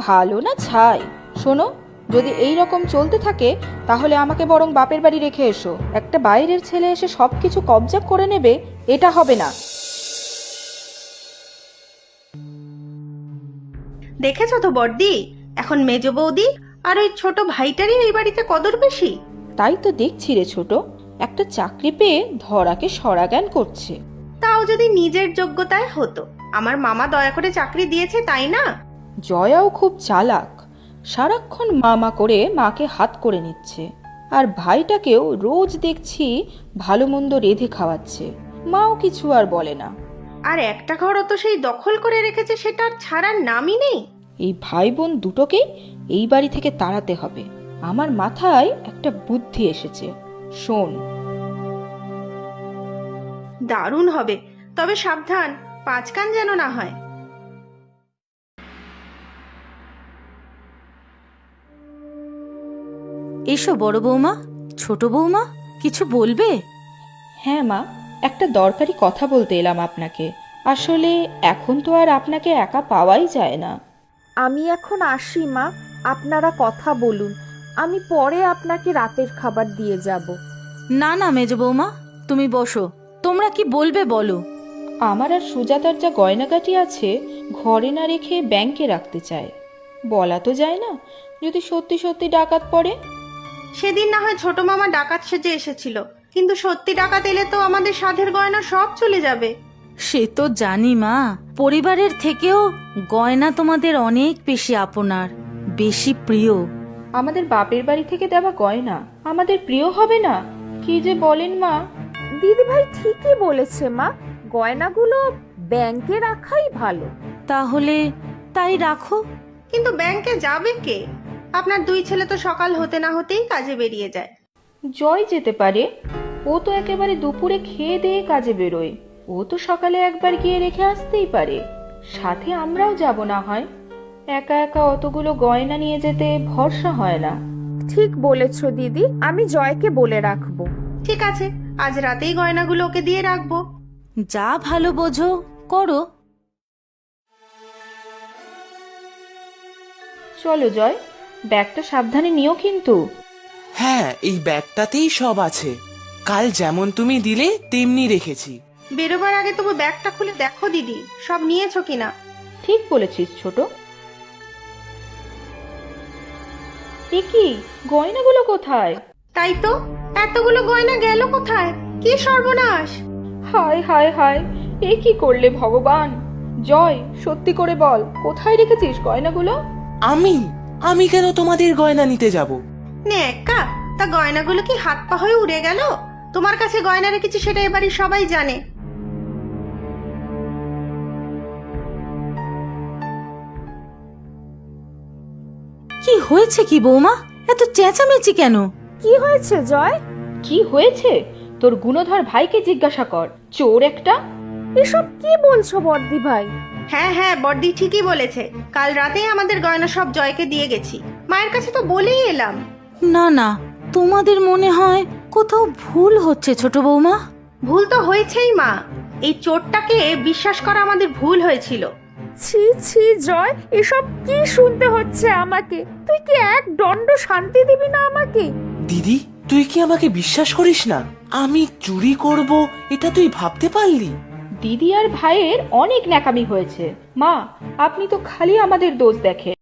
ভালো না ছাই। শোনো, যদি এই রকম চলতে থাকে তাহলে আমাকে বরং বাপের বাড়ি রেখে এসো। একটা বাইরের ছেলে এসে সবকিছু কবজা করে নেবে, এটা হবে না। দেখেছো তো বড়দি, এখন মেজ বৌদি আর ওই ছোট ভাইটারই এই বাড়িতে কদর বেশি। তাই তো দেখছি রে ছোট, একটা চাকরি পেয়ে ধরাকে সরা জ্ঞান করছে। তাও যদি নিজের যোগ্যতায় হতো। আমার মামা দয়া করে চাকরি দিয়েছে, তাই না? জয়াও খুব চালাক, সারাক্ষণ মামা করে মাকে হাত করে নিচ্ছে। আর ভাইটাকেও রোজ দেখছি ভালো মন্দ রেঁধে খাওয়াচ্ছে, মাও কিছু আর বলে না। আর একটা ঘরও তো সেই দখল করে রেখেছে, সেটা আর ছাড়ার নামই নেই। এই ভাই বোন দুটোকেই এই বাড়ি থেকে তাড়াতে হবে। আমার মাথায় একটা বুদ্ধি এসেছে, শোন। দারুণ হবে, তবে সাবধান, পাঁচ কান যেন না হয়। এসো বড় বৌমা, ছোট বৌমা, কিছু বলবে? হ্যাঁ মা, একটা দরকারি কথা বলতে এলাম আপনাকে। আসলে এখন তো আর আপনাকে একা পাওয়াই যায় না। আমি এখন আসি মা, আপনারা কথা বলুন, আমি পরে আপনাকে রাতের খাবার দিয়ে যাব। না না মেজ বৌমা, তুমি বসো, তোমরা কি বলবে বলো। আমার আর সুজাতার যা গয়নাগাটি আছে ঘরে না রেখে ব্যাংকে রাখতে চায়। বলা তো যায় না, যদি সত্যি সত্যি ডাকাত পড়ে। সেদিন না হয় ছোট মামা ডাকাত সেজে এসেছিল, কিন্তু সত্যি ডাকাত এলে তো আমাদের সাধের গয়না সব চলে যাবে। সে তো জানি মা, পরিবারের থেকেও গয়না তোমাদের অনেক বেশি আপনার, বেশি প্রিয়। আমাদের বাপের বাড়ি থেকে দেওয়া গয়না আমাদের প্রিয় হবে না? কি যে বলেন মা। দিদি ভাই ঠিকই বলেছে মা, গয়নাগুলো ব্যাংকে রাখাই ভালো। তাহলে তাই রাখো। কিন্তু ব্যাংকে যাবে কে? আপনার দুই ছেলে তো সকাল হতে না হতেই কাজে বেরিয়ে যায়। জয় যেতে পারে, ও তো একেবারে দুপুরে খেয়ে দিয়ে কাজে বেরোয়। ও তো সকালে একবার গিয়ে রেখে আসতেই পারে, সাথে আমরাও যাব না হয়। একা একা অতগুলো গয়না নিয়ে যেতে ভরসা হয় না। ঠিক বলেছ দিদি, আমি জয়কে বলে রাখবো। ঠিক আছে, আজ রাতেই গয়নাগুলো ওকে দিয়ে রাখবো। যা ভালো বোঝো করো। চলো জয়, ব্যাগটা সাবধানে নিও কিন্তু। হ্যাঁ, এই ব্যাগটাতেই সব আছে। কাল যেমন তুমি দিলে তেমনি রেখেছি। বেরোবার আগে তবু ব্যাগটা খুলে দেখো দিদি, সব নিয়েছো কিনা। ঠিক বলেছিস ছোট। এ কি, গয়নাগুলো কোথায়? তাই তো, এতগুলো গয়না গেল কোথায়? কি সর্বনাশ! হায় হায় হায়, এ কি করলে ভগবান! জয়, সত্যি করে বল, কোথায় রেখেছিস গয়নাগুলো? আমি আমি কেন তোমাদের গয়না নিতে যাব? নে একা, তা গয়নাগুলো কি হাত পা হয়ে উড়ে গেল? তোমার কাছে গয়না রেখেছি সেটা এবারে সবাই জানে। কি হয়েছে কি বৌমা, এত চেঁচামেচি কেন? কি হয়েছে জয়? কি হয়েছে? তোর গুণধর ভাইকে জিজ্ঞাসা কর, চোর একটা। এসব কি বলছো বর্দি ভাই? হ্যাঁ হ্যাঁ, বড়দি ঠিকই বলেছে। কাল রাতেই আমাদের গয়না সব জয়কে দিয়ে গেছি। মায়ের কাছে তো বলেই এলাম। না না, তোমাদের মনে হয় কোথাও ভুল হচ্ছে ছোট বৌমা। ভুল তো হয়েছেই মা, এই চোরটাকে বিশ্বাস করা আমাদের ভুল হয়েছিল। ছি ছি জয়, এসব কি শুনতে হচ্ছে আমাকে? তুই কি এক দণ্ড শান্তি দিবি না আমাকে? দিদি, তুই কি আমাকে বিশ্বাস করিস না? আমি চুরি করব এটা তুই ভাবতে পারলি? দিদি আর ভাইয়ের অনেক ন্যাকামি হয়েছে। মা, আপনি তো খালি আমাদের দোষ দেখে।